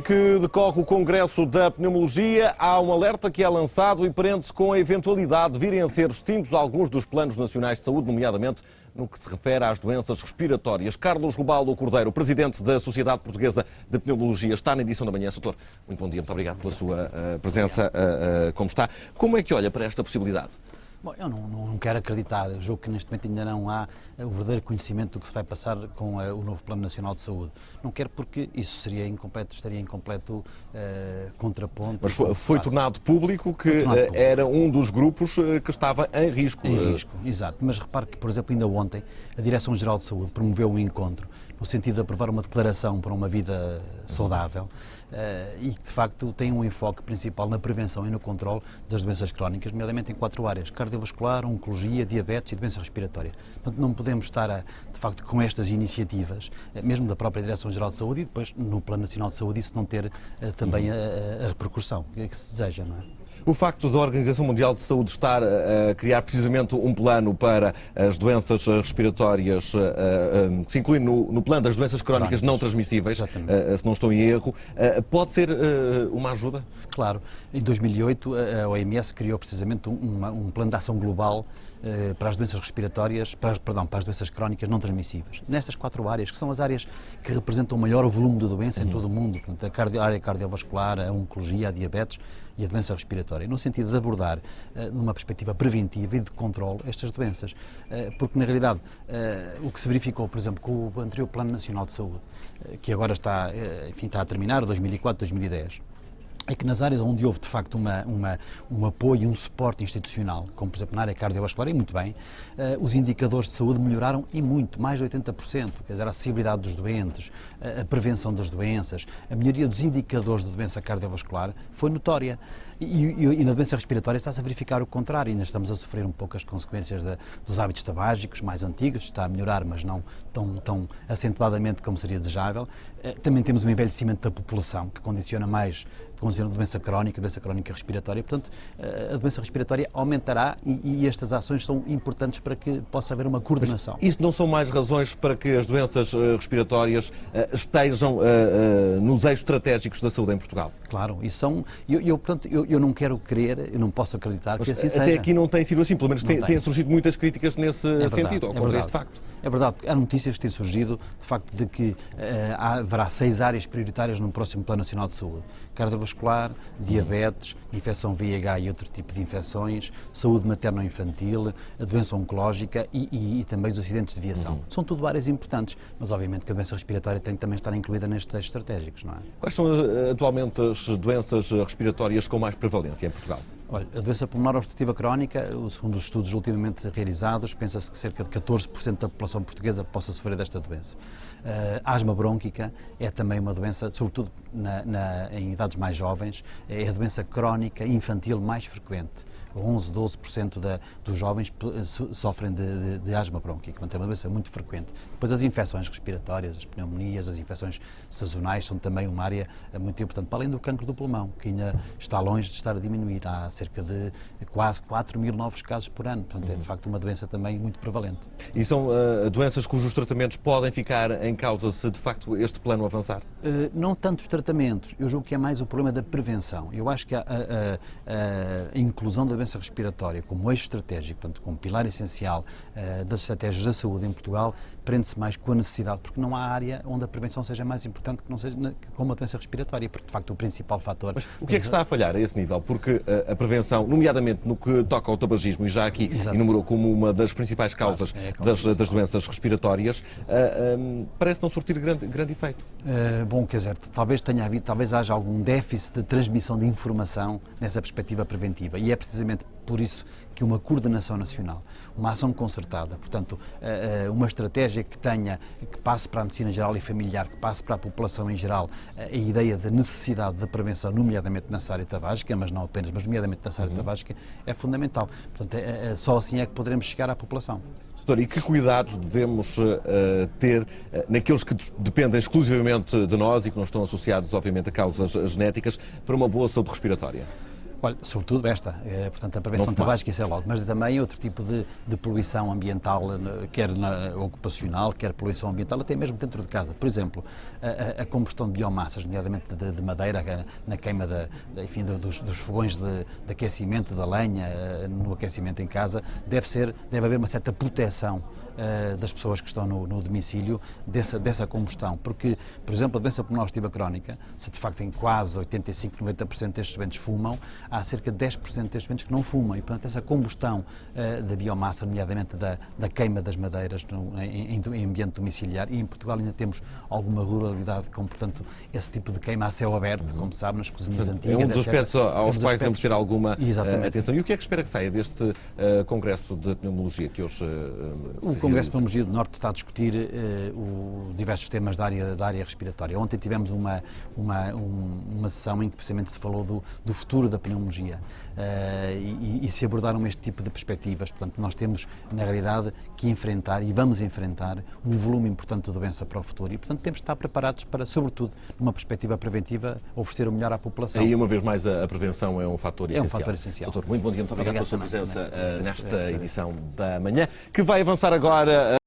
que decorre o Congresso da Pneumologia, há um alerta que é lançado e prende-se com a eventualidade de virem a ser extintos alguns dos planos nacionais de saúde, nomeadamente no que se refere às doenças respiratórias. Carlos Robalo Cordeiro, presidente da Sociedade Portuguesa de Pneumologia, está na edição da manhã. Doutor, muito bom dia, muito obrigado pela sua presença. Como está? Como é que olha para esta possibilidade? Bom, eu não quero acreditar, julgo que neste momento ainda não há o verdadeiro conhecimento do que se vai passar com o novo Plano Nacional de Saúde. Não quero porque isso estaria em completo contraponto. Mas foi tornado público que era um dos grupos que estava em risco. Em risco, exato. Mas repare que, por exemplo, ainda ontem a Direção-Geral de Saúde promoveu um encontro no sentido de aprovar uma declaração para uma vida saudável e que, de facto, tem um enfoque principal na prevenção e no controle das doenças crónicas, nomeadamente em 4 áreas: cardiovascular, oncologia, diabetes e doença respiratória. Portanto, não podemos estar, de facto, com estas iniciativas, mesmo da própria Direção-Geral de Saúde, e depois no Plano Nacional de Saúde isso não ter também a repercussão que se deseja, não é? O facto da Organização Mundial de Saúde estar a criar precisamente um plano para as doenças respiratórias, que se inclui no plano das doenças crónicas não transmissíveis, se não estou em erro, pode ser uma ajuda? Claro. Em 2008 a OMS criou precisamente um plano de ação global para as doenças respiratórias, para as doenças crónicas não transmissíveis. Nestas 4 áreas, que são as áreas que representam o maior volume de doença em todo o mundo, portanto, a área cardiovascular, a oncologia, a diabetes e a doença respiratória, no sentido de abordar, numa perspectiva preventiva e de controle, estas doenças. Porque, na realidade, o que se verificou, por exemplo, com o anterior Plano Nacional de Saúde, que agora está a terminar, 2004-2010, é que nas áreas onde houve, de facto, um apoio, um suporte institucional, como, por exemplo, na área cardiovascular, e muito bem, os indicadores de saúde melhoraram e muito, mais de 80%. Quer dizer, a acessibilidade dos doentes, a prevenção das doenças, a melhoria dos indicadores de doença cardiovascular foi notória. E na doença respiratória está-se a verificar o contrário. Ainda estamos a sofrer um pouco as consequências dos hábitos tabágicos mais antigos. Está a melhorar, mas não tão acentuadamente como seria desejável. Também temos um envelhecimento da população, que condiciona a doença crónica respiratória. Portanto, a doença respiratória aumentará e estas ações são importantes para que possa haver uma coordenação. Mas isso não são mais razões para que as doenças respiratórias estejam nos eixos estratégicos da saúde em Portugal? Claro, e são. Portanto, eu não quero crer, eu não posso acreditar que assim seja. Até aqui não tem sido assim, pelo menos têm surgido muitas críticas nesse sentido, ou contra este facto. É verdade, há notícias que têm surgido, de facto, de que haverá 6 áreas prioritárias no próximo Plano Nacional de Saúde: cardiovascular, diabetes, infecção VIH e outro tipo de infecções, saúde materno-infantil, a doença oncológica e também os acidentes de viação. São tudo áreas importantes, mas obviamente que a doença respiratória tem que também estar incluída nestes eixos estratégicos, não é? Quais são atualmente as doenças respiratórias com mais prevalência em Portugal? Olha, a doença pulmonar obstrutiva crónica, segundo os estudos ultimamente realizados, pensa-se que cerca de 14% da população portuguesa possa sofrer desta doença. A asma brônquica é também uma doença, sobretudo em idades mais jovens, é a doença crónica infantil mais frequente. 11, 12% dos jovens sofrem de asma brônquica, portanto é uma doença muito frequente. Depois as infecções respiratórias, as pneumonias, as infecções sazonais são também uma área muito importante, para além do cancro do pulmão, que ainda está longe de estar a diminuir. Há cerca de quase 4.000 novos casos por ano, portanto é de facto uma doença também muito prevalente. E são doenças cujos tratamentos podem ficar em causa se de facto este plano avançar? Não tanto os tratamentos, eu julgo que é mais o problema da prevenção. Eu acho que a inclusão da doença respiratória como eixo estratégico, portanto, como pilar essencial das estratégias da saúde em Portugal, prende-se mais com a necessidade, porque não há área onde a prevenção seja mais importante que não seja como a doença respiratória, porque de facto o principal fator... Mas o que é que está a falhar a esse nível? Porque a prevenção, nomeadamente no que toca ao tabagismo, e já aqui enumerou como uma das principais causas das doenças respiratórias, parece não surtir grande efeito. Bom, quer dizer, talvez haja algum déficit de transmissão de informação nessa perspectiva preventiva, e é precisamente por isso que uma coordenação nacional, uma ação concertada, portanto, uma estratégia que passe para a medicina geral e familiar, que passe para a população em geral, a ideia da necessidade da prevenção, nomeadamente nessa área tabágica, mas não apenas, mas nomeadamente nessa área tabágica, é fundamental. Portanto, só assim é que poderemos chegar à população. Doutor, e que cuidados devemos ter naqueles que dependem exclusivamente de nós e que não estão associados, obviamente, a causas genéticas, para uma boa saúde respiratória? Olha, sobretudo esta, portanto, a prevenção Não de tabagismo, que isso é logo, mas também outro tipo de poluição ambiental, quer ocupacional, quer poluição ambiental, até mesmo dentro de casa. Por exemplo, a combustão de biomassas, nomeadamente de madeira, na queima enfim, dos fogões de aquecimento da lenha, no aquecimento em casa, deve haver uma certa proteção das pessoas que estão no domicílio dessa combustão, porque, por exemplo, a doença pulmonar obstrutiva crónica, se de facto em quase 85, 90% destes doentes fumam, há cerca de 10% destes doentes que não fumam e, portanto, essa combustão da biomassa, nomeadamente da queima das madeiras em ambiente domiciliar, e em Portugal ainda temos alguma ruralidade com, portanto, esse tipo de queima a céu aberto, como sabe, nas cozinhas antigas. É um dos aspectos aos quais temos de ter alguma Exatamente. atenção. E o que é que espera que saia deste Congresso de Pneumologia que hoje O Congresso de Pneumologia do Norte está a discutir diversos temas da área respiratória. Ontem tivemos uma sessão em que precisamente se falou do futuro da pneumologia e se abordaram este tipo de perspectivas. Portanto, nós temos, na realidade, que enfrentar e vamos enfrentar um volume importante de doença para o futuro e, portanto, temos de estar preparados para, sobretudo, numa perspectiva preventiva, oferecer o melhor à população. Aí, uma vez mais, a prevenção é um fator essencial. É um fator essencial. Doutor, muito bom dia, muito obrigado pela sua Obrigado presença também. nesta edição da manhã, que vai avançar agora.